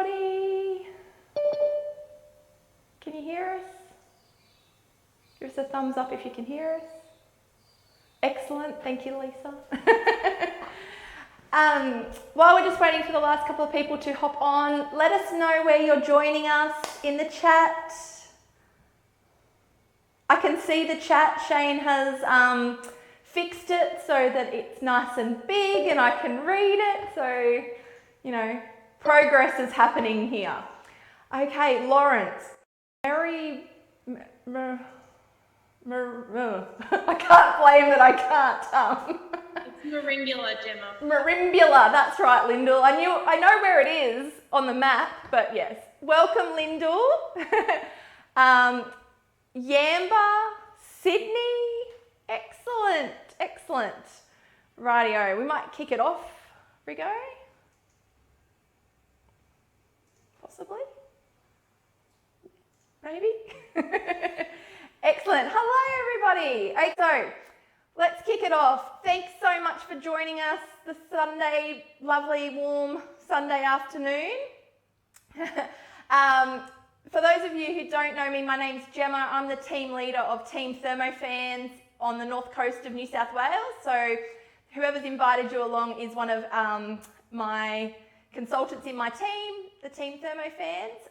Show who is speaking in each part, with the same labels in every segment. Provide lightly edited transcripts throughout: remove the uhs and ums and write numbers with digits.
Speaker 1: everybody. Can you hear us? Give us a thumbs up if you can hear us. Excellent, thank you, Lisa. While we're just waiting for the last couple of people to hop on, let us know where you're joining us in the chat. I can see the chat. Shane has fixed it so that it's nice and big and I can read it. So, you know, progress is happening here. Okay, Lawrence. I can't blame that I can't.
Speaker 2: It's Marimbula, Gemma.
Speaker 1: Marimbula, that's right, Lyndall. I know where it is on the map, but yes. Welcome, Lyndall. Yamba, Sydney. Excellent, excellent. Rightio, we might kick it off, Rigo. Possibly. Maybe. Excellent. Hello, everybody. Okay, so let's kick it off. Thanks so much for joining us this Sunday, lovely, warm Sunday afternoon. For those of you who don't know me, my name's Gemma. I'm the team leader of Team Thermofans on the north coast of New South Wales. So whoever's invited you along is one of my consultants in my team, the Team Thermofans.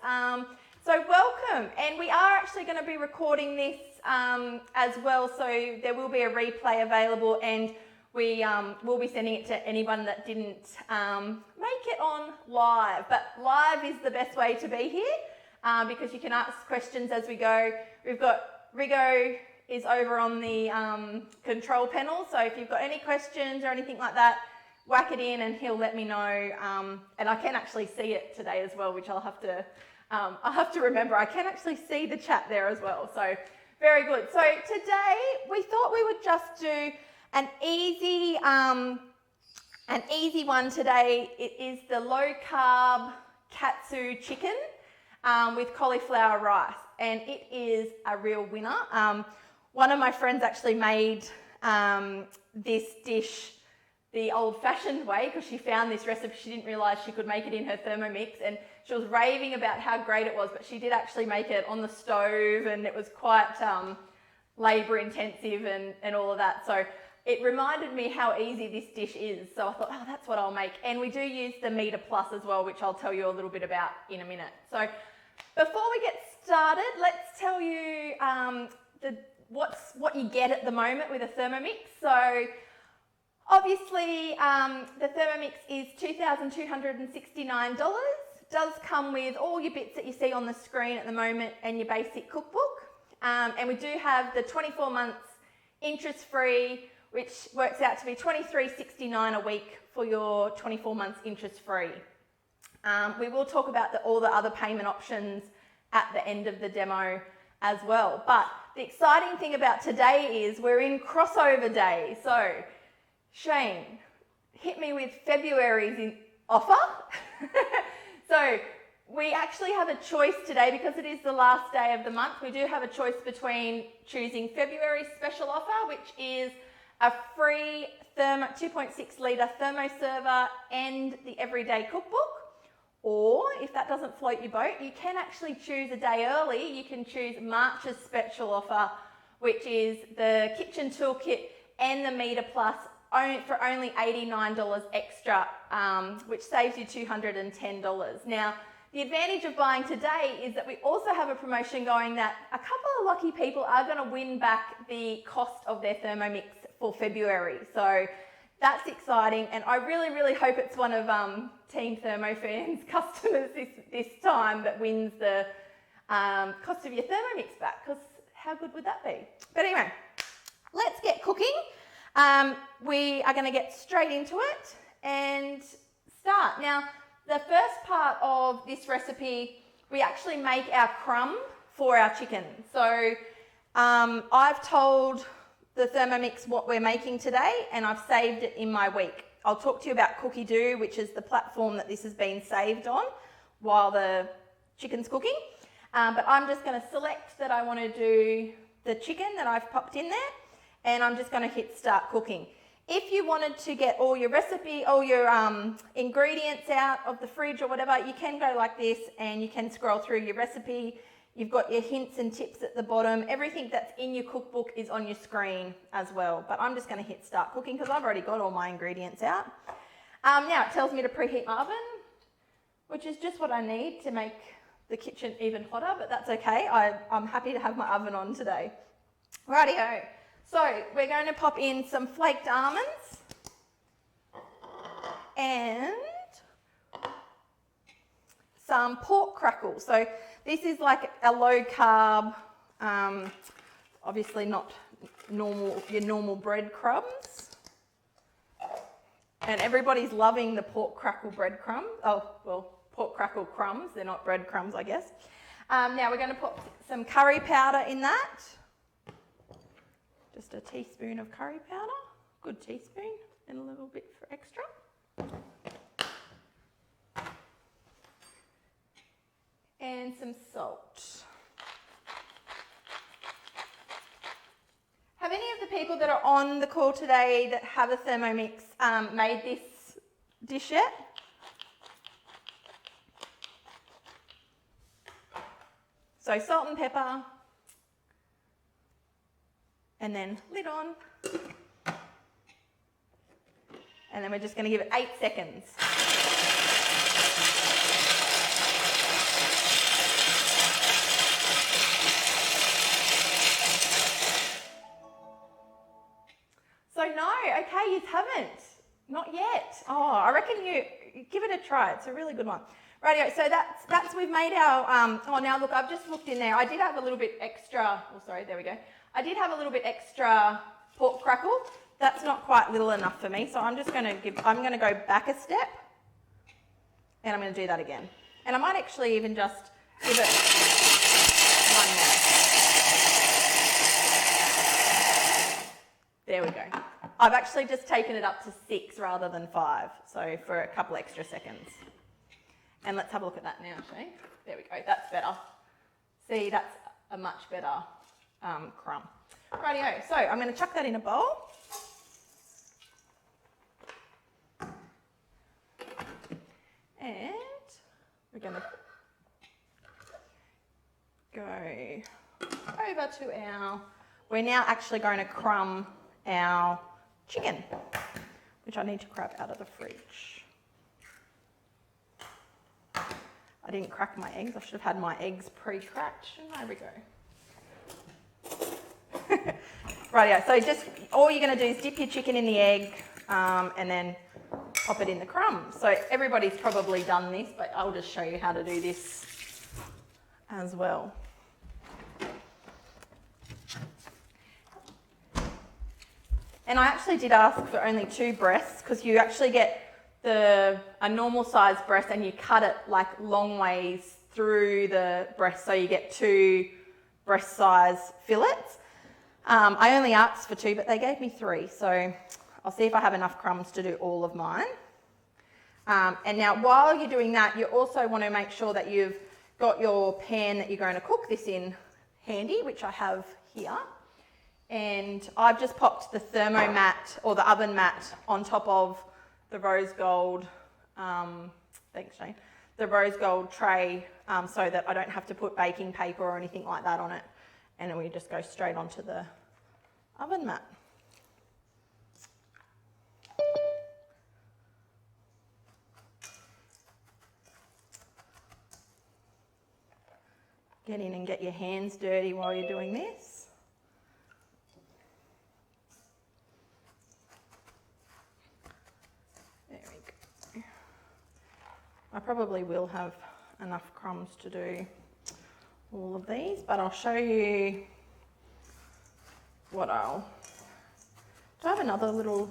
Speaker 1: So welcome, and we are actually going to be recording this as well, so there will be a replay available, and we will be sending it to anyone that didn't make it on live. But live is the best way to be here because you can ask questions as we go. We've got Rigo is over on the control panel, so if you've got any questions or anything like that, whack it in and he'll let me know. And I can actually see it today as well, which I'll have to remember. I can actually see the chat there as well, so very good. So today we thought we would just do an easy one today. It is the low carb Katsu chicken with cauliflower rice, and it is a real winner. One of my friends actually made this dish the old-fashioned way because she found this recipe. She didn't realise she could make it in her Thermomix, and she was raving about how great it was, but she did actually make it on the stove, and it was quite labour intensive and all of that. So it reminded me how easy this dish is. So I thought, oh, that's what I'll make. And we do use the Meter Plus as well, which I'll tell you a little bit about in a minute. So before we get started, let's tell you what you get at the moment with a Thermomix. So obviously, the Thermomix is $2,269. Does come with all your bits that you see on the screen at the moment and your basic cookbook. And we do have the 24 months interest-free, which works out to be $23.69 a week for your 24 months interest-free. We will talk about all the other payment options at the end of the demo as well. But the exciting thing about today is we're in crossover day. So Shane, hit me with February's offer. So we actually have a choice today because it is the last day of the month. We do have a choice between choosing February's special offer, which is a free 2.6 litre thermoserver and the everyday cookbook. Or if that doesn't float your boat, you can actually choose a day early. You can choose March's special offer, which is the kitchen toolkit and the Meter Plus for only $89 extra, which saves you $210. Now, the advantage of buying today is that we also have a promotion going that a couple of lucky people are going to win back the cost of their Thermomix for February. So that's exciting, and I really, really hope it's one of Team Thermofans customers this time that wins the cost of your Thermomix back, because how good would that be? But anyway, let's get cooking. We are going to get straight into it and start. Now, the first part of this recipe, we actually make our crumb for our chicken. So I've told the Thermomix what we're making today, and I've saved it in my week. I'll talk to you about Cookie Do, which is the platform that this has been saved on while the chicken's cooking. But I'm just going to select that I want to do the chicken that I've popped in there, and I'm just going to hit start cooking. If you wanted to get all your ingredients out of the fridge or whatever, you can go like this and you can scroll through your recipe. You've got your hints and tips at the bottom. Everything that's in your cookbook is on your screen as well. But I'm just going to hit start cooking because I've already got all my ingredients out. Now it tells me to preheat my oven, which is just what I need to make the kitchen even hotter, but that's okay. I'm happy to have my oven on today. Rightio. So we're going to pop in some flaked almonds and some pork crackles. So this is like a low carb, obviously not your normal bread crumbs. And everybody's loving the pork crackle breadcrumbs. Oh, well, pork crackle crumbs. They're not breadcrumbs, I guess. Now we're going to put some curry powder in that. Just a teaspoon of curry powder. Good teaspoon and a little bit for extra. And some salt. Have any of the people that are on the call today that have a Thermomix made this dish yet? So salt and pepper, and then lid on. And then we're just going to give it 8 seconds. So no, okay, you haven't. Not yet. Oh, I reckon you give it a try. It's a really good one. Rightio, so that's we've made our, oh now look, I've just looked in there. I did have a little bit extra, oh sorry, there we go. I did have a little bit extra pork crackle. That's not quite little enough for me, so I'm just going to I'm going to go back a step and I'm going to do that again. And I might actually even just give it one more. There we go. I've actually just taken it up to 6 rather than 5, so for a couple extra seconds. And let's have a look at that now, Shane. There we go, that's better. See, that's a much better crumb. Rightio, so I'm going to chuck that in a bowl. And we're going to go over to we're now actually going to crumb our chicken, which I need to grab out of the fridge. I didn't crack my eggs. I should have had my eggs pre-cracked. There we go. Rightio, so just all you're going to do is dip your chicken in the egg and then pop it in the crumbs. So everybody's probably done this, but I'll just show you how to do this as well. And I actually did ask for only 2 breasts because you actually get a normal sized breast and you cut it like long ways through the breast, so you get 2 breast size fillets. I only asked for 2, but they gave me 3, so I'll see if I have enough crumbs to do all of mine. And now while you're doing that, you also want to make sure that you've got your pan that you're going to cook this in handy, which I have here. And I've just popped the thermomat or the oven mat on top of the rose gold, thanks Shane, the rose gold tray so that I don't have to put baking paper or anything like that on it. And then we just go straight onto the oven mat. Get in and get your hands dirty while you're doing this. There we go. I probably will have enough crumbs to do all of these, but I'll show you what do I have another little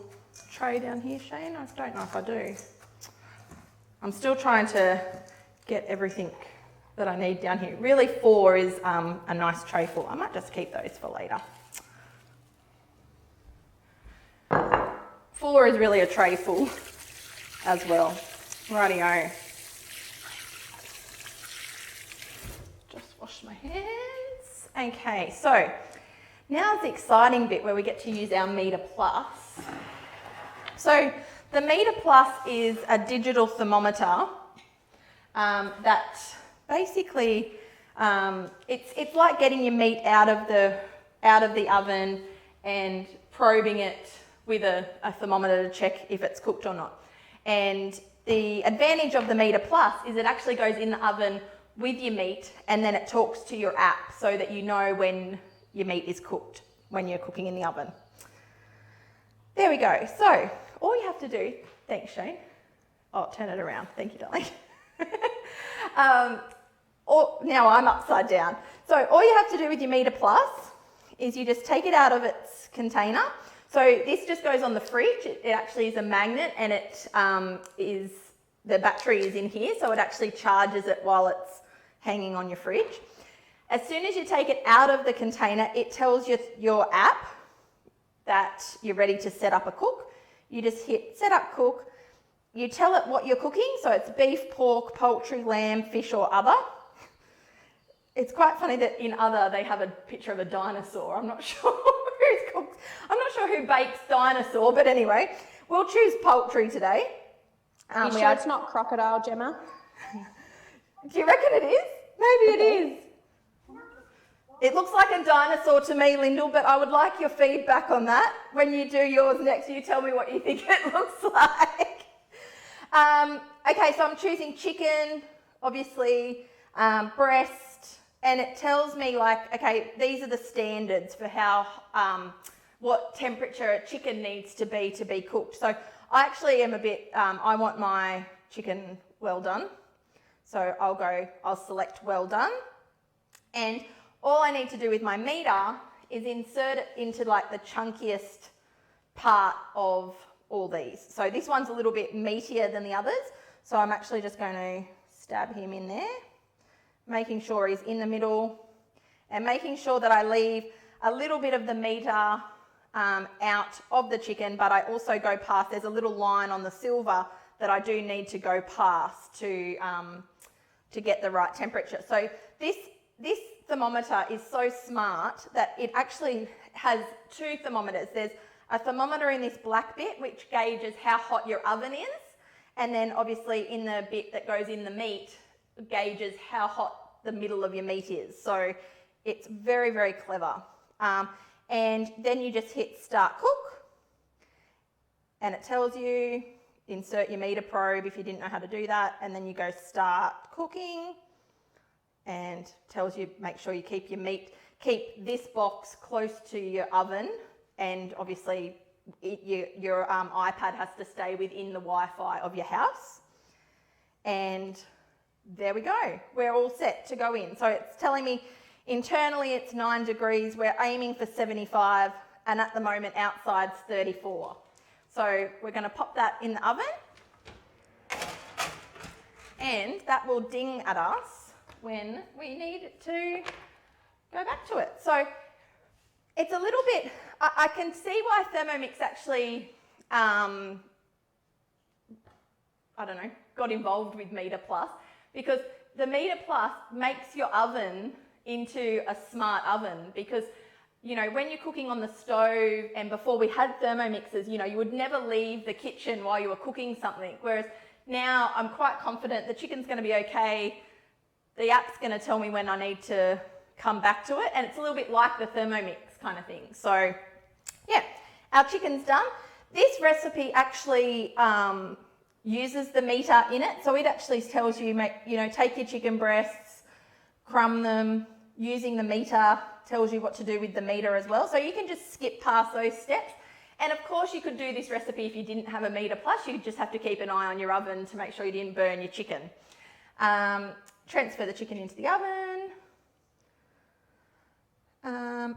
Speaker 1: tray down here, Shane? I don't know if I do. I'm still trying to get everything that I need down here. Really 4 is a nice tray full. I might just keep those for later. 4 is really a tray full as well. Rightio. Just wash my hands. Okay, so now's the exciting bit where we get to use our Meter Plus. So the Meter Plus is a digital thermometer that basically it's like getting your meat out of the oven and probing it with a thermometer to check if it's cooked or not. And the advantage of the Meter Plus is it actually goes in the oven with your meat, and then it talks to your app so that you know when your meat is cooked when you're cooking in the oven. There we go. So all you have to do, thanks Shane. Oh, turn it around. Thank you, darling. Now I'm upside down. So all you have to do with your Meter Plus is you just take it out of its container. So this just goes on the fridge. It actually is a magnet, and the battery is in here, so it actually charges it while it's hanging on your fridge. As soon as you take it out of the container, it tells your app that you're ready to set up a cook. You just hit set up cook. You tell it what you're cooking, so it's beef, pork, poultry, lamb, fish or other. It's quite funny that in other they have a picture of a dinosaur. I'm not sure who bakes dinosaur, but anyway, we'll choose poultry today.
Speaker 3: You sure it's not crocodile, Gemma?
Speaker 1: Do you reckon it is? Maybe it is. It looks like a dinosaur to me, Lyndall, but I would like your feedback on that. When you do yours next, you tell me what you think it looks like. Okay, so I'm choosing chicken, obviously, breast, and it tells me like, okay, these are the standards for how, what temperature a chicken needs to be cooked. So I actually am a bit, I want my chicken well done. So I'll select well done. And all I need to do with my meter is insert it into like the chunkiest part of all these. So this one's a little bit meatier than the others. So I'm actually just going to stab him in there, making sure he's in the middle and making sure that I leave a little bit of the meter out of the chicken, but I also go past, there's a little line on the silver that I do need to go past to get the right temperature. So this thermometer is so smart that it actually has two thermometers. There's a thermometer in this black bit which gauges how hot your oven is, and then obviously in the bit that goes in the meat gauges how hot the middle of your meat is. So it's very, very clever. And then you just hit start cook, and it tells you insert your meter probe if you didn't know how to do that, and then you go start cooking, and tells you make sure you keep keep this box close to your oven, and obviously your iPad has to stay within the Wi-Fi of your house. And there we go, we're all set to go in. So it's telling me internally it's 9 degrees, we're aiming for 75, and at the moment outside's 34. So we're going to pop that in the oven, and that will ding at us when we need to go back to it. So it's a little bit, I can see why Thermomix actually, got involved with Meter Plus, because the Meter Plus makes your oven into a smart oven. Because when you're cooking on the stove, and before we had Thermomixes, you would never leave the kitchen while you were cooking something. Whereas now I'm quite confident the chicken's going to be okay. The app's going to tell me when I need to come back to it. And it's a little bit like the Thermomix kind of thing. So yeah, our chicken's done. This recipe actually uses the meter in it. So it actually tells you, take your chicken breasts, crumb them, using the meter, tells you what to do with the meter as well. So you can just skip past those steps. And of course you could do this recipe if you didn't have a Meter Plus. You just have to keep an eye on your oven to make sure you didn't burn your chicken. Transfer the chicken into the oven.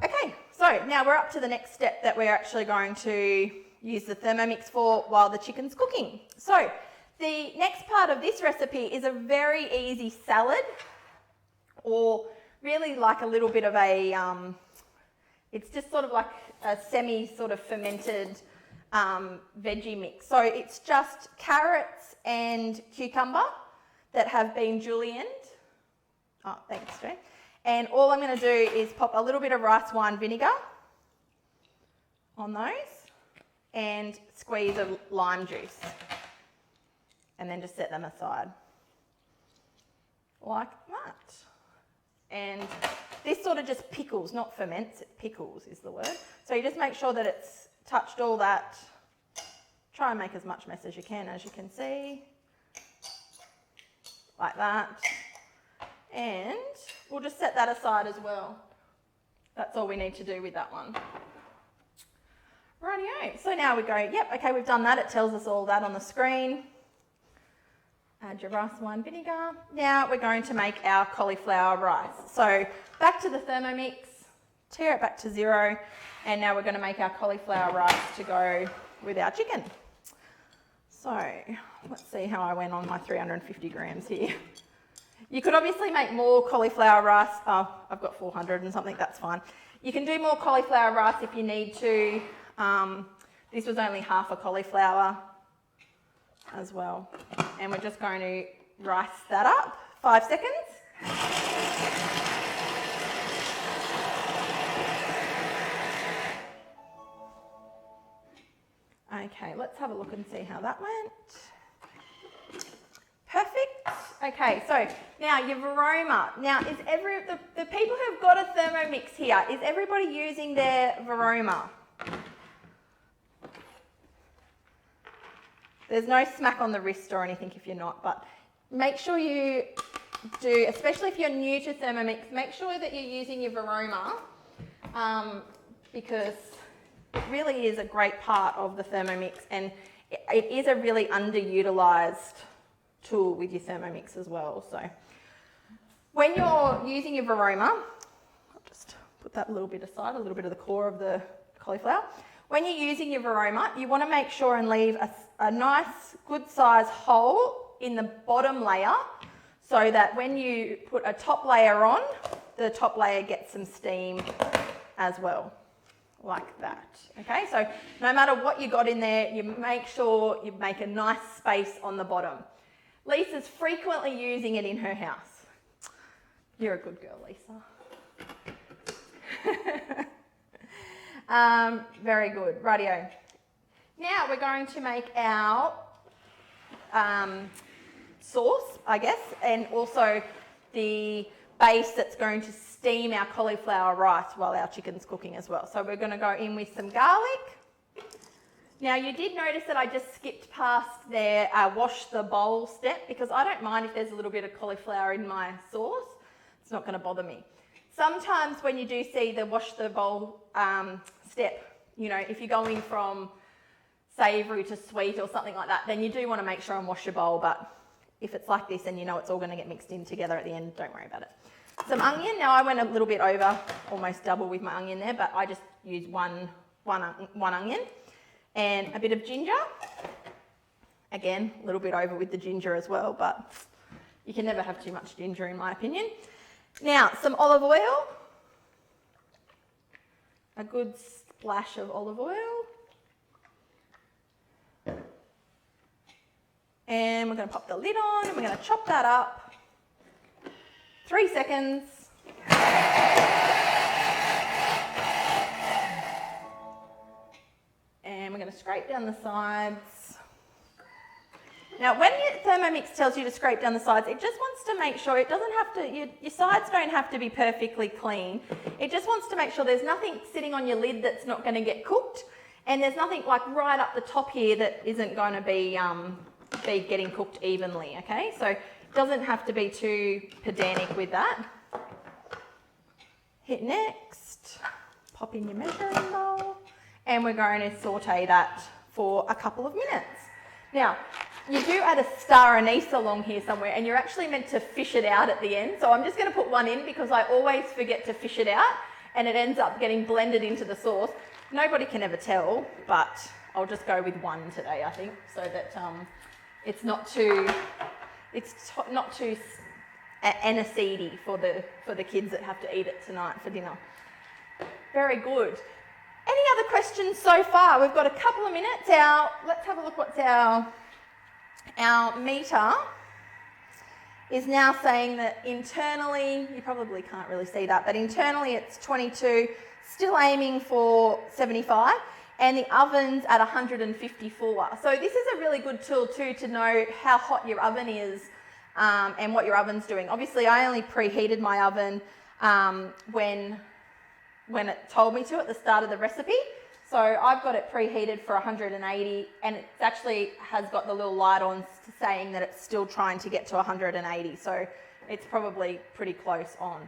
Speaker 1: Okay, so now we're up to the next step that we're actually going to use the Thermomix for while the chicken's cooking. So the next part of this recipe is a very easy salad, or really like a little bit of a, it's just sort of like a semi sort of fermented veggie mix. So it's just carrots and cucumber that have been julienned. Oh, thanks, Jane. And all I'm going to do is pop a little bit of rice wine vinegar on those. and squeeze of lime juice. And then just set them aside. Like that. And this sort of just pickles, not ferments, it pickles is the word. So you just make sure that it's touched all that. Try and make as much mess as you can see. Like that. And we'll just set that aside as well. That's all we need to do with that one. Rightio. So now we go, yep, okay, we've done that. It tells us all that on the screen. Add your rice wine vinegar. Now we're going to make our cauliflower rice. So back to the Thermomix, tear it back to 0, and now we're going to make our cauliflower rice to go with our chicken. So let's see how I went on my 350 grams here. You could obviously make more cauliflower rice. Oh, I've got 400 and something, that's fine. You can do more cauliflower rice if you need to. This was only half a cauliflower as well. And we're just going to rice that up, 5 seconds. Okay, let's have a look and see how that went. Perfect. Okay, so now your Varoma. Now, is the people who've got a Thermomix here, is everybody using their Varoma? There's no smack on the wrist or anything if you're not, but make sure you do, especially if you're new to Thermomix, make sure that you're using your Varoma because it really is a great part of the Thermomix, and it is a really underutilized tool with your Thermomix as well. So when you're using your Varoma, I'll just put that a little bit aside, a little bit of the core of the cauliflower. When you're using your Varoma, you want to make sure and leave a nice, good size hole in the bottom layer so that when you put a top layer on, the top layer gets some steam as well, like that. Okay, so no matter what you got in there, you make sure you make a nice space on the bottom. Lisa's frequently using it in her house. You're a good girl, Lisa. Very good, rightio. Now we're going to make our sauce, I guess, and also the base that's going to steam our cauliflower rice while our chicken's cooking as well. So we're going to go in with some garlic. Now you did notice that I just skipped past their wash the bowl step because I don't mind if there's a little bit of cauliflower in my sauce. It's not going to bother me. Sometimes when you do see the wash the bowl step, you know, if you're going from savoury to sweet or something like that, then you do want to make sure and wash your bowl. But if it's like this and you know it's all going to get mixed in together at the end, don't worry about it. Some onion. Now I went a little bit over, almost double with my onion there, but I just used one onion. And a bit of ginger. Again, a little bit over with the ginger as well, but you can never have too much ginger in my opinion. Now, some olive oil. A good splash of olive oil. And we're going to pop the lid on and we're going to chop that up. 3 seconds. And we're going to scrape down the sides. Now, when your Thermomix tells you to scrape down the sides, it just wants to make sure it doesn't have to, your sides don't have to be perfectly clean. It just wants to make sure there's nothing sitting on your lid that's not going to get cooked, and there's nothing like right up the top here that isn't going to be getting cooked evenly, okay? So it doesn't have to be too pedantic with that. Hit next, pop in your measuring bowl, and we're going to saute that for a couple of minutes. Now, you do add a star anise along here somewhere, and you're actually meant to fish it out at the end. So I'm just going to put one in because I always forget to fish it out, and it ends up getting blended into the sauce. Nobody can ever tell, but I'll just go with one today, I think, so that it's not too aniseedy for the kids that have to eat it tonight for dinner. Very good. Any other questions so far? We've got a couple of minutes. Let's have a look what's our meter is now saying that internally, you probably can't really see that, but internally it's 22, still aiming for 75. and the oven's at 154. So this is a really good tool too to know how hot your oven is and what your oven's doing. Obviously, I only preheated my oven when it told me to at the start of the recipe. So I've got it preheated for 180, and it actually has got the little light on saying that it's still trying to get to 180. So it's probably pretty close on.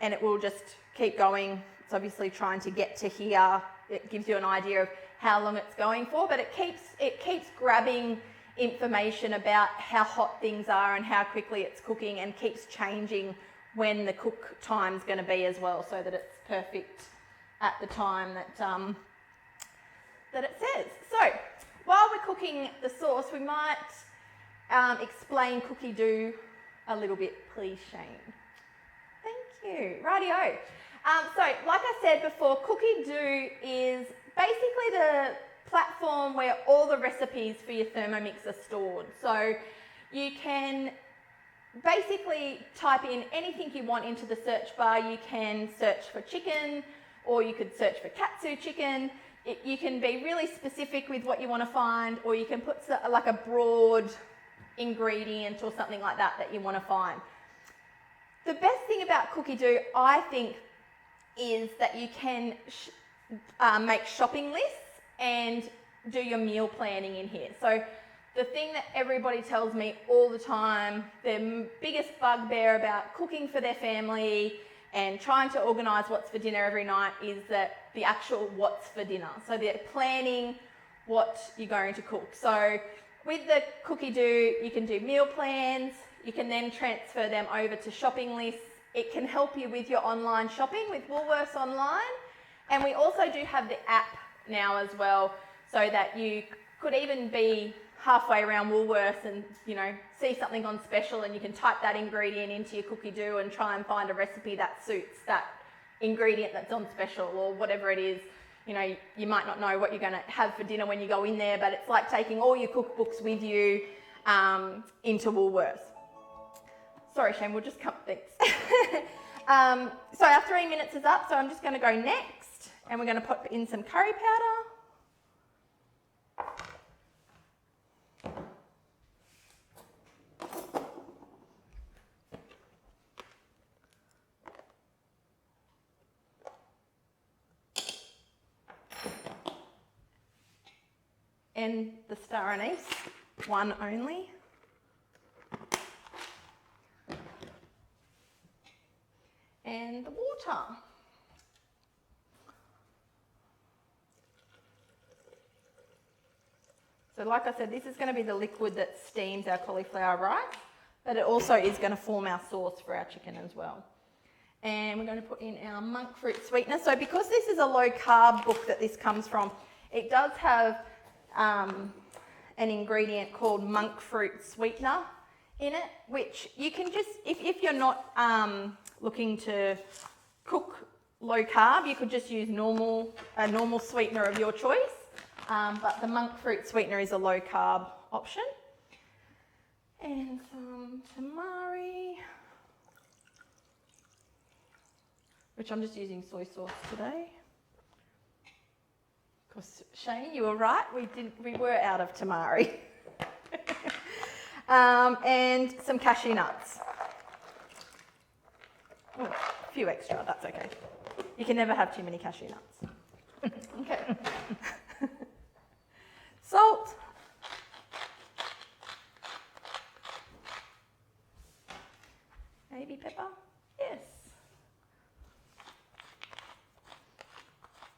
Speaker 1: And it will just keep going. It's obviously trying to get to here. It gives you an idea of how long it's going for, but it keeps grabbing information about how hot things are and how quickly it's cooking, and keeps changing when the cook time's going to be as well, so that it's perfect at the time that it says. So while we're cooking the sauce, we might explain cookie dough a little bit, please, Shane. Thank you. Rightio. So like I said before, cookie dough is basically the platform where all the recipes for your Thermomix are stored. So you can basically type in anything you want into the search bar. You can search for chicken, or you could search for Katsu chicken. You can be really specific with what you want to find, or you can put like a broad ingredient or something like that you want to find. The best thing about cookie dough, I think, is that you can make shopping lists and do your meal planning in here. So the thing that everybody tells me all the time, their biggest bugbear about cooking for their family and trying to organise what's for dinner every night, is that the actual what's for dinner. So they're planning what you're going to cook. So with the cookie dough, you can do meal plans. You can then transfer them over to shopping lists. It can help you with your online shopping with Woolworths Online. And we also do have the app now as well, so that you could even be halfway around Woolworths and, you know, see something on special, and you can type that ingredient into your cookie dough and try and find a recipe that suits that ingredient that's on special, or whatever it is. You know, you might not know what you're going to have for dinner when you go in there, but it's like taking all your cookbooks with you into Woolworths. Sorry, Shane, we'll just come, thanks. So our 3 minutes is up, so I'm just going to go next, and we're going to put in some curry powder. And the star anise, one only. And the water. So like I said, this is going to be the liquid that steams our cauliflower rice, but it also is going to form our sauce for our chicken as well. And we're going to put in our monk fruit sweetener. So because this is a low carb book that this comes from, it does have an ingredient called monk fruit sweetener in it, which you can just, if you're not looking to cook low carb, you could just use a normal sweetener of your choice. But the monk fruit sweetener is a low carb option. And some tamari, which I'm just using soy sauce today. Because Shane, you were right, we were out of tamari. And some cashew nuts. Oh, a few extra, that's okay. You can never have too many cashew nuts. Okay. Salt. Maybe pepper? Yes.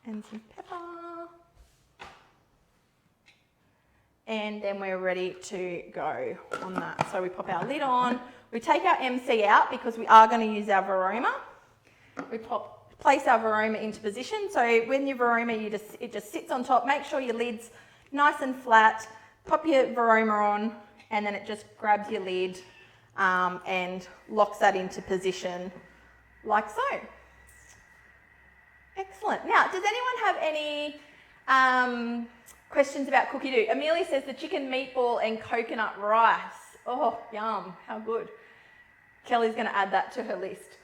Speaker 1: And some pepper. And then we're ready to go on that. So we pop our lid on. We take our MC out because we are going to use our varoma. We place our varoma into position. So when your varoma, it just sits on top. Make sure your lid's nice and flat. Pop your varoma on, and then it just grabs your lid and locks that into position like so. Excellent. Now, does anyone have any questions about cookie dough? Amelia says the chicken meatball and coconut rice. Oh, yum, how good. Kelly's going to add that to her list.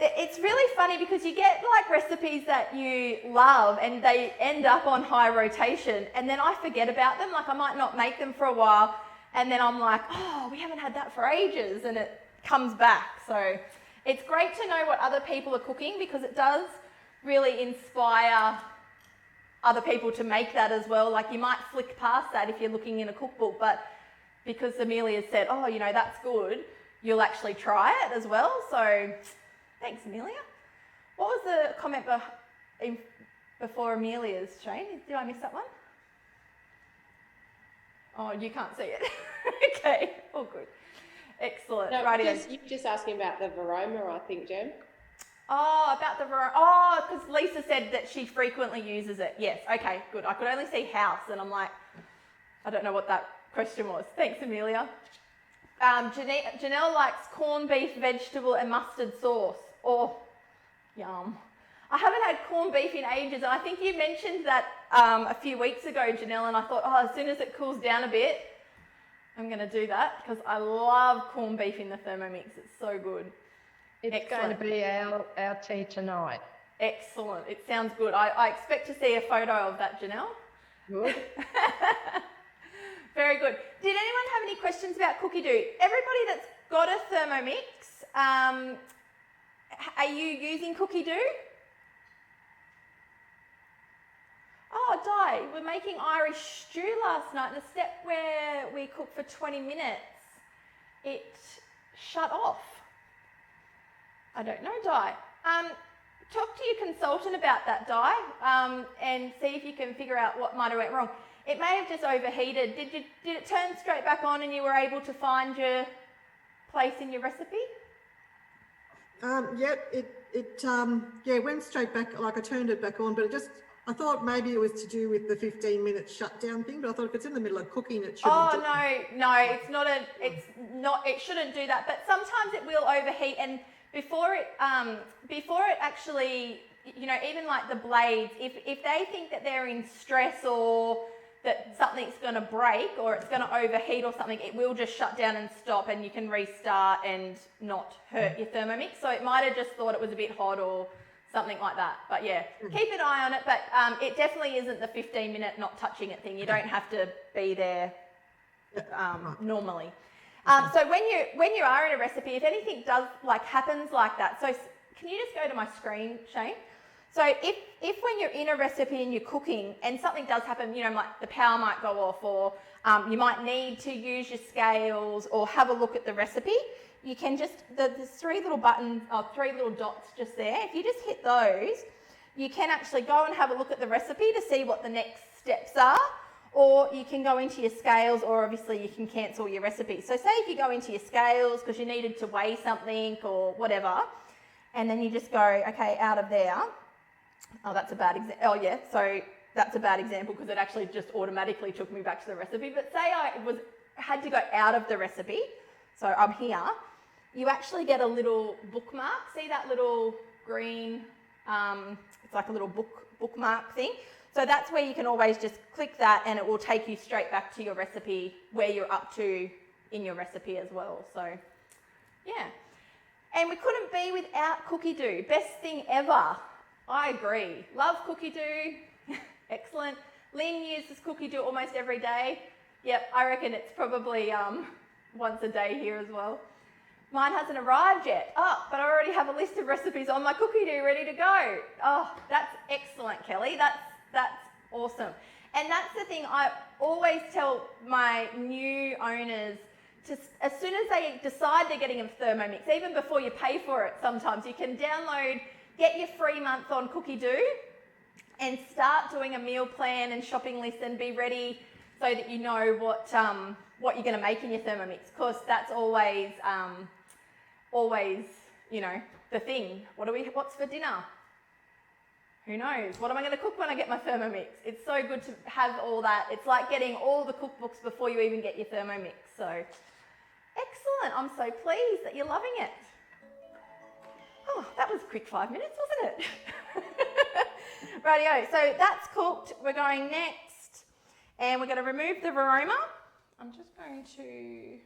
Speaker 1: It's really funny because you get like recipes that you love and they end up on high rotation and then I forget about them. Like I might not make them for a while and then I'm like, oh, we haven't had that for ages, and it comes back. So it's great to know what other people are cooking because it does really inspire other people to make that as well. Like you might flick past that if you're looking in a cookbook, but because Amelia said, oh, you know, that's good, you'll actually try it as well. So thanks, Amelia. What was the comment before Amelia's, Shane? Did I miss that one? Oh, you can't see it. Okay, all good. Excellent.
Speaker 3: No,
Speaker 1: Righty.
Speaker 3: you're just asking about the varoma, I think, Jem.
Speaker 1: Oh, about the varoma. Oh, because Lisa said that she frequently uses it. Yes, okay, good. I could only see house, and I'm like, I don't know what that question was. Thanks, Amelia. Janelle likes corned beef, vegetable, and mustard sauce. Oh, yum. I haven't had corned beef in ages, and I think you mentioned that a few weeks ago, Janelle, and I thought, oh, as soon as it cools down a bit, I'm going to do that because I love corned beef in the Thermomix. It's so good.
Speaker 4: It's going to be our tea tonight.
Speaker 1: Excellent. It sounds good. I expect to see a photo of that, Janelle.
Speaker 4: Good.
Speaker 1: Very good. Did anyone have any questions about Cookie Doo? Everybody that's got a Thermomix, are you using Cookie Doo? Oh, Di, we're making Irish stew last night, and the step where we cooked for 20 minutes, it shut off. I don't know, Di. Talk to your consultant about that, Di, and see if you can figure out what might have went wrong. It may have just overheated. Did it turn straight back on and you were able to find your place in your recipe?
Speaker 5: Yep, it went straight back, like I turned it back on, but I thought maybe it was to do with the 15-minute shutdown thing, but I thought if it's in the middle of cooking, it shouldn't.
Speaker 1: Oh, no, it shouldn't do that, but sometimes it will overheat, and before it actually, you know, even like the blades, if they think that they're in stress or that something's going to break or it's going to overheat or something, it will just shut down and stop and you can restart and not hurt your Thermomix. So it might have just thought it was a bit hot or something like that. But yeah, keep an eye on it. But it definitely isn't the 15-minute not touching it thing. You don't have to be there normally. So when you are in a recipe, if anything happens like that, so can you just go to my screen, Shane? So if when you're in a recipe and you're cooking and something does happen, you know, like the power might go off or you might need to use your scales or have a look at the recipe, you can just, there's three little dots just there. If you just hit those, you can actually go and have a look at the recipe to see what the next steps are, or you can go into your scales, or obviously you can cancel your recipe. So say if you go into your scales because you needed to weigh something or whatever, and then you just go, okay, out of there. Oh, that's a bad example. Oh, yeah. So that's a bad example because it actually just automatically took me back to the recipe. But say I had to go out of the recipe. So I'm here. You actually get a little bookmark. See that little green? It's like a little bookmark thing. So that's where you can always just click that, and it will take you straight back to your recipe where you're up to in your recipe as well. So, yeah. And we couldn't be without Cookie Doo. Best thing ever. I agree. Love Cookie Doo. Excellent. Lynn uses Cookie Doo almost every day. Yep, I reckon it's probably once a day here as well. Mine hasn't arrived yet. Oh, but I already have a list of recipes on my Cookie Doo ready to go. Oh, that's excellent, Kelly. That's awesome. And that's the thing I always tell my new owners, as soon as they decide they're getting a Thermomix, even before you pay for it sometimes, you can get your free month on Cookie Doo and start doing a meal plan and shopping list and be ready so that you know what you're going to make in your Thermomix. Of course, that's always, you know, the thing. What's for dinner? Who knows? What am I going to cook when I get my Thermomix? It's so good to have all that. It's like getting all the cookbooks before you even get your Thermomix. So, excellent. I'm so pleased that you're loving it. Oh, that was a quick 5 minutes, wasn't it? Rightio, so that's cooked. We're going next, and we're going to remove the varoma. I'm just going to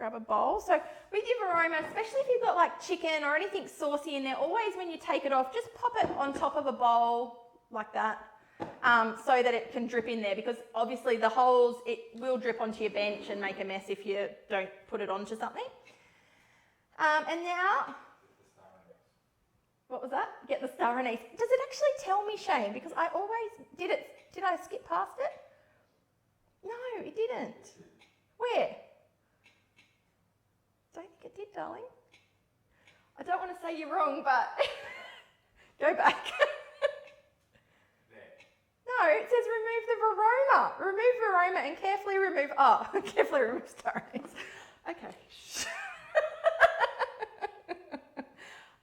Speaker 1: grab a bowl. So with your Varoma, especially if you've got like chicken or anything saucy in there, always when you take it off, just pop it on top of a bowl like that, so that it can drip in there, because obviously the holes, it will drip onto your bench and make a mess if you don't put it onto something. And now, what was that? Get the star anise. Does it actually tell me, Shane? Because I always did it. Did I skip past it? No, it didn't. Where? Don't think it did, darling. I don't want to say you're wrong, but go back. No, it says remove the Varoma. Remove Varoma and carefully remove, carefully remove star anise. Okay.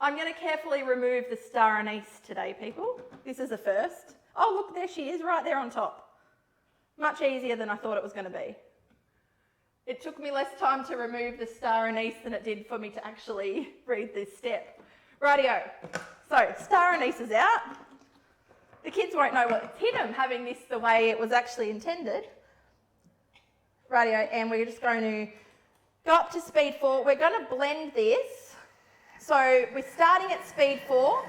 Speaker 1: I'm going to carefully remove the star anise today, people. This is a first. Oh, look, there she is, right there on top. Much easier than I thought it was going to be. It took me less time to remove the star anise than it did for me to actually read this step. Rightio. So, star anise is out. The kids won't know what's hit them having this the way it was actually intended. Rightio, and we're just going to go up to speed 4. We're going to blend this. So we're starting at speed 4.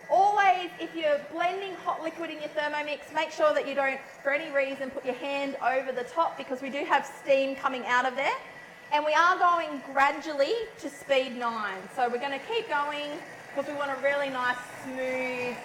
Speaker 1: Always, if you're blending hot liquid in your Thermomix, make sure that you don't, for any reason, put your hand over the top, because we do have steam coming out of there. And we are going gradually to speed 9. So we're going to keep going because we want a really nice, smooth,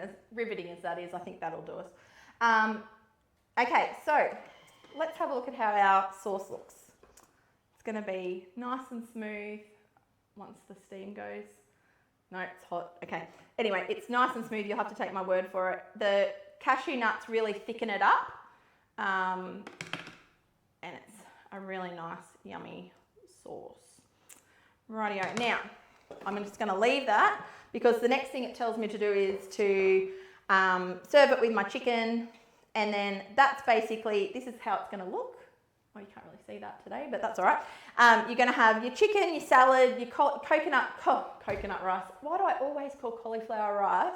Speaker 1: as riveting as that is, I think that'll do us. Okay, so let's have a look at how our sauce looks. It's going to be nice and smooth once the steam goes. No, it's hot. Okay. Anyway, it's nice and smooth. You'll have to take my word for it. The cashew nuts really thicken it up. And it's a really nice, yummy sauce. Rightio. Now, I'm just going to leave that, because the next thing it tells me to do is to serve it with my chicken, and then that's basically, this is how it's going to look. Oh, you can't really see that today, but that's all right. You're going to have your chicken, your salad, your coconut rice. Why do I always call cauliflower rice?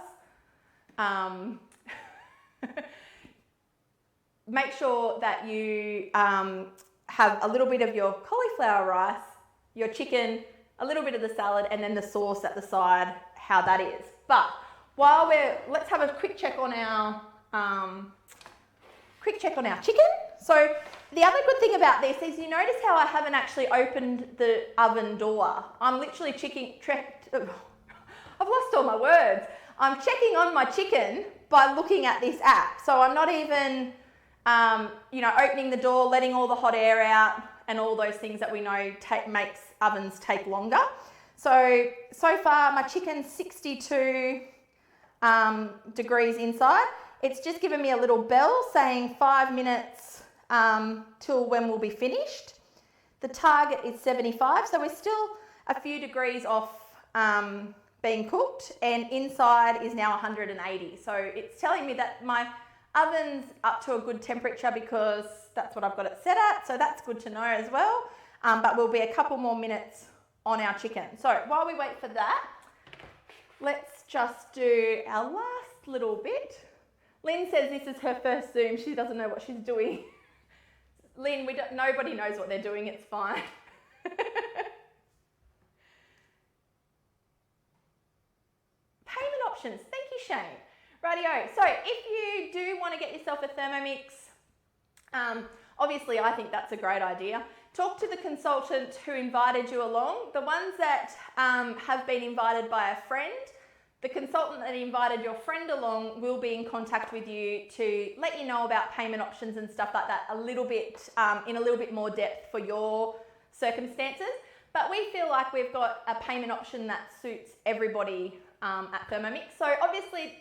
Speaker 1: Make sure that you have a little bit of your cauliflower rice, your chicken, a little bit of the salad, and then the sauce at the side, how that is. But while let's have a quick check on our chicken. So the other good thing about this is, you notice how I haven't actually opened the oven door. I'm literally I've lost all my words. I'm checking on my chicken by looking at this app. So I'm not even, opening the door, letting all the hot air out, and all those things that we know makes ovens take longer. So far my chicken's 62 degrees inside. It's just given me a little bell saying 5 minutes till when we'll be finished. The target is 75, so we're still a few degrees off being cooked, and inside is now 180. So it's telling me that my oven's up to a good temperature, because that's what I've got it set at, so that's good to know as well. But we'll be a couple more minutes on our chicken. So while we wait for that, let's just do our last little bit. Lynn says this is her first Zoom. She doesn't know what she's doing. Lynn, nobody knows what they're doing. It's fine. Payment options. Thank you, Shane. Rightio. So if you do want to get yourself a Thermomix, obviously I think that's a great idea. Talk to the consultant who invited you along. The ones that have been invited by a friend, the consultant that invited your friend along will be in contact with you to let you know about payment options and stuff like that in a little bit more depth for your circumstances. But we feel like we've got a payment option that suits everybody at Thermomix. So obviously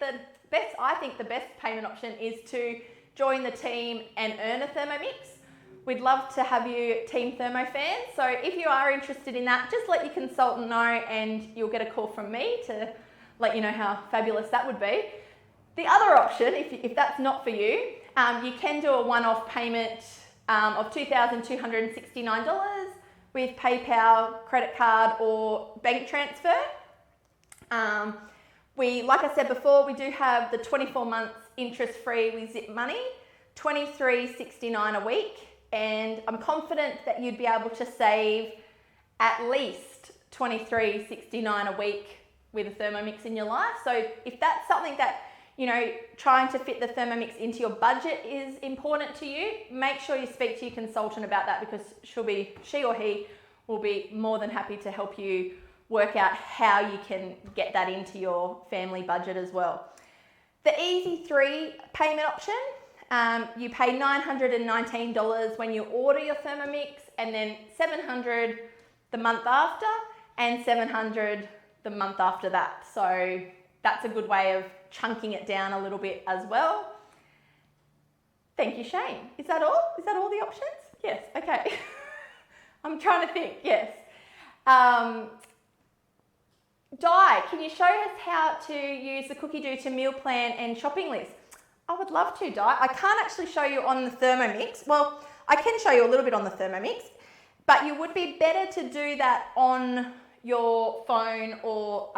Speaker 1: I think the best payment option is to join the team and earn a Thermomix. we'd love to have you Team Thermo fans. So if you are interested in that, just let your consultant know and you'll get a call from me to let you know how fabulous that would be. The other option, if that's not for you, you can do a one-off payment of $2,269 with PayPal, credit card or bank transfer. Like I said before, we do have the 24 months interest-free with Zip Money, $23.69 a week, and I'm confident that you'd be able to save at least $23.69 a week with a Thermomix in your life. So if that's something that, you know, trying to fit the Thermomix into your budget is important to you, make sure you speak to your consultant about that, because she or he will be more than happy to help you work out how you can get that into your family budget as well. The Easy 3 payment option, you pay $919 when you order your Thermomix, and then $700 the month after, and $700 the month after that. So that's a good way of chunking it down a little bit as well. Thank you, Shane. Is that all? Is that all the options? Yes, okay. I'm trying to think, yes. Di, can you show us how to use the Cookie Do to meal plan and shopping list? I would love to, Di. I can't actually show you on the Thermomix. Well, I can show you a little bit on the Thermomix, but you would be better to do that on your phone or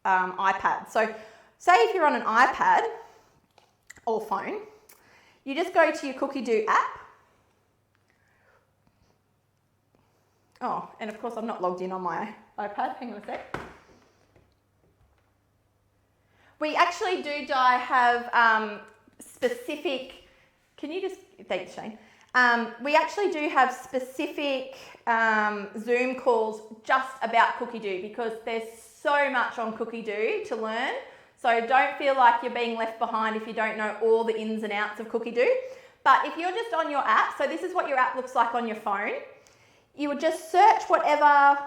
Speaker 1: iPad. So say if you're on an iPad or phone, you just go to your Cookie Do app. Oh, and of course I'm not logged in on my iPad. Hang on a sec. We actually do, Di, have specific, can you just, thanks Shane. We actually do have specific Zoom calls just about Cookie Do, because there's so much on Cookie Do to learn. So don't feel like you're being left behind if you don't know all the ins and outs of Cookie Do. But if you're just on your app, so this is what your app looks like on your phone, you would just search whatever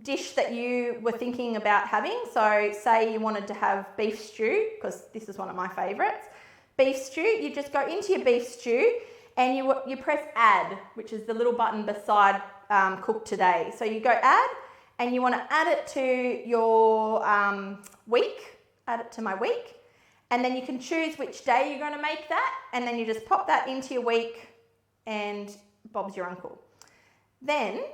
Speaker 1: dish that you were thinking about having. So say you wanted to have beef stew, because this is one of my favorites. Beef stew, you just go into your beef stew and you press add, which is the little button beside cook today. So you go add, and you want to add it to your week, add it to my week, and then you can choose which day you're going to make that, and then you just pop that into your week and Bob's your uncle. Then,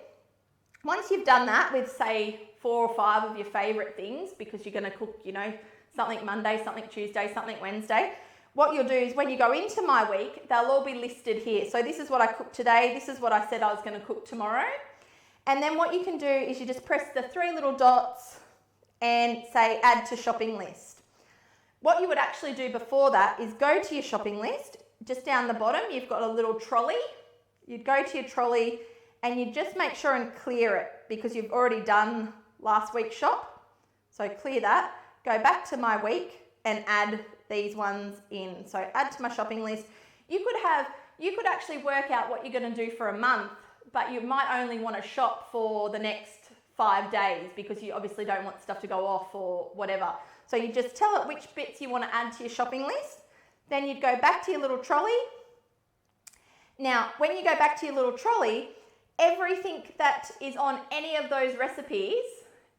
Speaker 1: once you've done that with, say, 4 or 5 of your favourite things, because you're going to cook, you know, something Monday, something Tuesday, something Wednesday, what you'll do is when you go into my week, they'll all be listed here. So this is what I cooked today, this is what I said I was going to cook tomorrow. And then what you can do is you just press the 3 little dots and say add to shopping list. What you would actually do before that is go to your shopping list. Just down the bottom, you've got a little trolley. You'd go to your trolley and you just make sure and clear it, because you've already done last week's shop. So clear that, go back to my week and add these ones in. So add to my shopping list. You could actually work out what you're going to do for a month, but you might only want to shop for the next 5 days, because you obviously don't want stuff to go off or whatever. So you just tell it which bits you want to add to your shopping list. Then you'd go back to your little trolley. Now, when you go back to your little trolley, everything that is on any of those recipes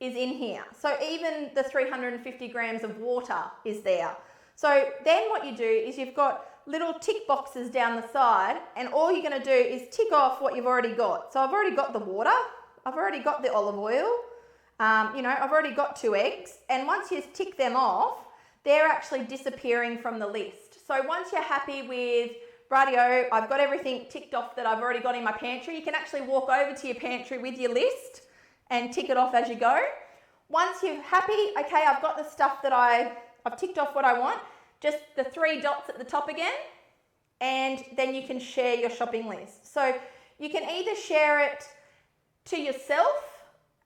Speaker 1: is in here. So even the 350 grams of water is there. So then what you do is you've got little tick boxes down the side, and all you're going to do is tick off what you've already got. So I've already got the water, I've already got the olive oil, you know, I've already got 2 eggs, and once you tick them off, they're actually disappearing from the list. So once you're happy with, rightio, I've got everything ticked off that I've already got in my pantry, you can actually walk over to your pantry with your list and tick it off as you go. Once you're happy, okay, I've got the stuff that I've ticked off what I want, just the 3 dots at the top again, and then you can share your shopping list. So you can either share it to yourself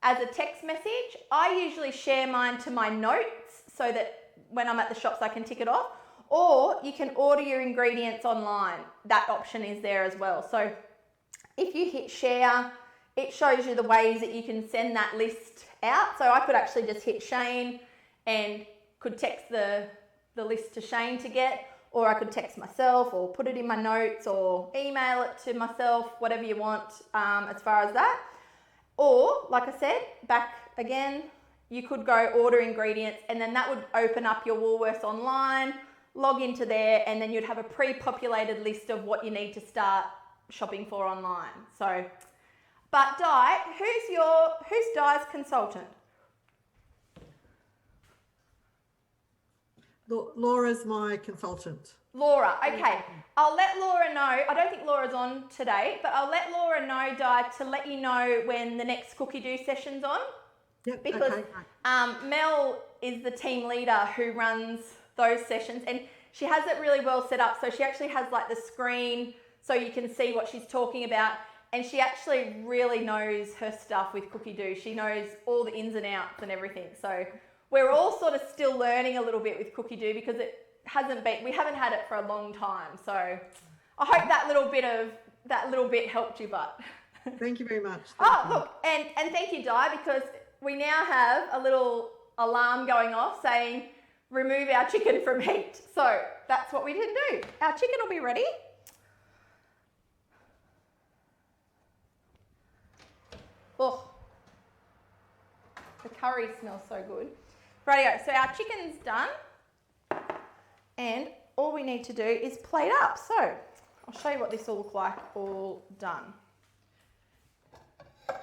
Speaker 1: as a text message. I usually share mine to my notes so that when I'm at the shops I can tick it off, or you can order your ingredients online. That option is there as well. So if you hit share, it shows you the ways that you can send that list out. So I could actually just hit Shane and could text the list to Shane to get, or I could text myself or put it in my notes or email it to myself, whatever you want as far as that. Or, like I said, back again, you could go order ingredients and then that would open up your Woolworths online, log into there, and then you'd have a pre-populated list of what you need to start shopping for online. So, but Di, who's Di's consultant?
Speaker 5: Laura's my consultant.
Speaker 1: Laura, okay. I'll let Laura know. I don't think Laura's on today, but I'll let Laura know, Di, to let you know when the next Cookie Do session's on.
Speaker 5: Yep,
Speaker 1: Because
Speaker 5: okay.
Speaker 1: Mel is the team leader who runs those sessions, and she has it really well set up. So she actually has like the screen so you can see what she's talking about. And she actually really knows her stuff with Cookie Do. She knows all the ins and outs and everything. So we're all sort of still learning a little bit with Cookie Do because we haven't had it for a long time. So I hope that little bit helped you, but.
Speaker 5: Thank you very much.
Speaker 1: Look, and thank you, Di, because we now have a little alarm going off saying remove our chicken from heat. So that's what we did do. Our chicken will be ready. Oh, the curry smells so good. Rightio, so our chicken's done and all we need to do is plate up. So I'll show you what this will look like all done. I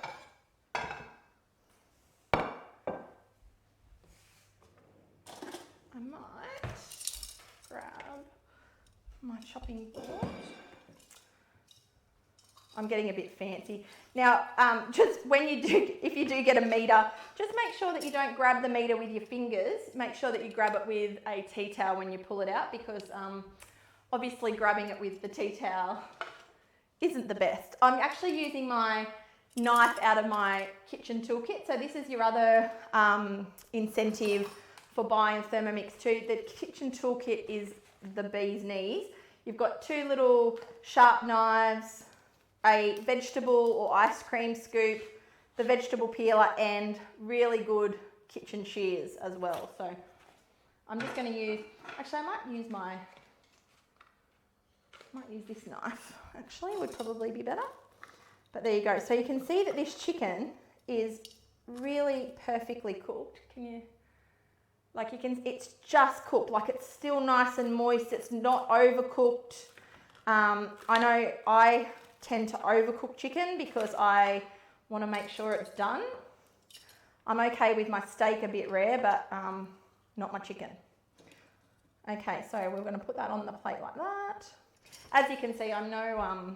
Speaker 1: might grab my chopping board. I'm getting a bit fancy. Now, just if you do get a meter, just make sure that you don't grab the meter with your fingers. Make sure that you grab it with a tea towel when you pull it out because obviously grabbing it with the tea towel isn't the best. I'm actually using my knife out of my kitchen toolkit. So this is your other incentive for buying Thermomix too. The kitchen toolkit is the bee's knees. You've got 2 little sharp knives, a vegetable or ice cream scoop, the vegetable peeler, and really good kitchen shears as well. So I'm just going to use, actually I might use this knife, actually would probably be better. But there you go. So you can see that this chicken is really perfectly cooked. It's just cooked, like it's still nice and moist. It's not overcooked. I know I tend to overcook chicken because I want to make sure it's done. I'm okay with my steak a bit rare, but not my chicken. Okay, so we're going to put that on the plate like that. As you can see, I'm no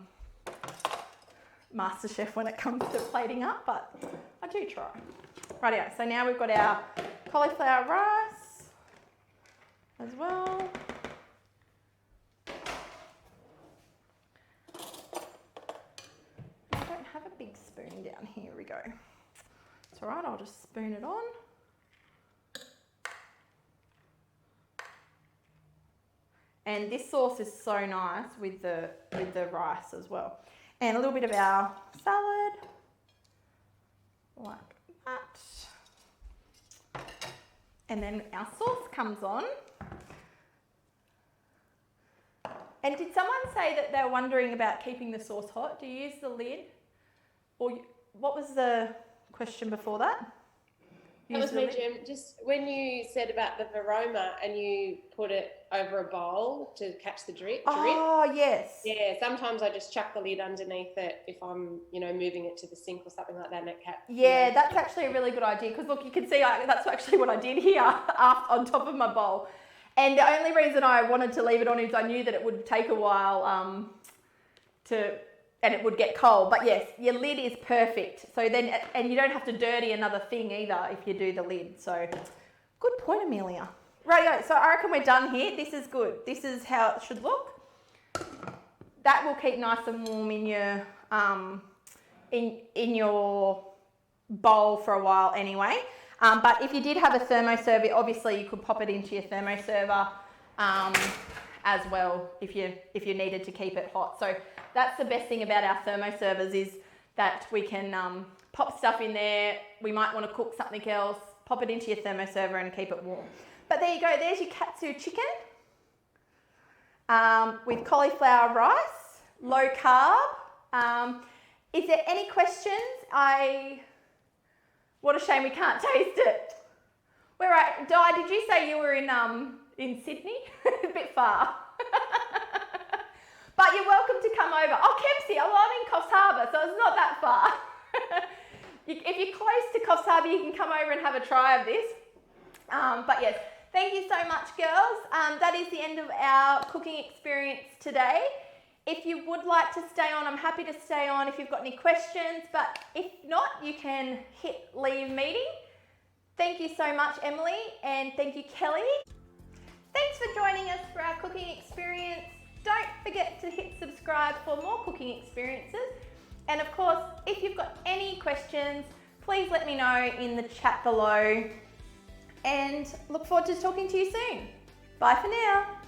Speaker 1: master chef when it comes to plating up, but I do try. Rightio, so now we've got our cauliflower rice as well. I don't have a big spoon down here. We go. It's all right, I'll just spoon it on. And this sauce is so nice with the rice as well. And a little bit of our salad, like that. And then our sauce comes on. And did someone say that they're wondering about keeping the sauce hot? Do you use the lid? Or what was the question before that?
Speaker 3: That was me, Jim. Just when you said about the varoma and you put it over a bowl to catch the drip.
Speaker 1: Oh, yes.
Speaker 3: Yeah, sometimes I just chuck the lid underneath it if I'm, moving it to the sink or something like that and it
Speaker 1: Yeah, that's actually a really good idea because look, you can see that's actually what I did here on top of my bowl. And the only reason I wanted to leave it on is I knew that it would take a while and it would get cold. But yes, your lid is perfect. So then, and you don't have to dirty another thing either if you do the lid. So good point, Amelia. Rightio, so I reckon we're done here. This is good. This is how it should look. That will keep nice and warm in your in your bowl for a while anyway. But if you did have a thermoserver, obviously you could pop it into your thermoserver as well if you needed to keep it hot. So that's the best thing about our thermoservers is that we can pop stuff in there. We might want to cook something else, pop it into your thermoserver and keep it warm. But there you go, there's your Katsu chicken. with cauliflower rice, low carb. Is there any questions? What a shame we can't taste it. Where Di, did you say you were in Sydney? A bit far. But you're welcome to come over. Oh, Kempsey, I'm in Coffs Harbour, so it's not that far. If you're close to Coffs Harbour, you can come over and have a try of this. But yes, thank you so much, girls. That is the end of our cooking experience today. If you would like to stay on, I'm happy to stay on if you've got any questions, but if not, you can hit leave meeting. Thank you so much, Emily, and thank you, Kelly. Thanks for joining us for our cooking experience. Don't forget to hit subscribe for more cooking experiences. And of course, if you've got any questions, please let me know in the chat below. And look forward to talking to you soon. Bye for now.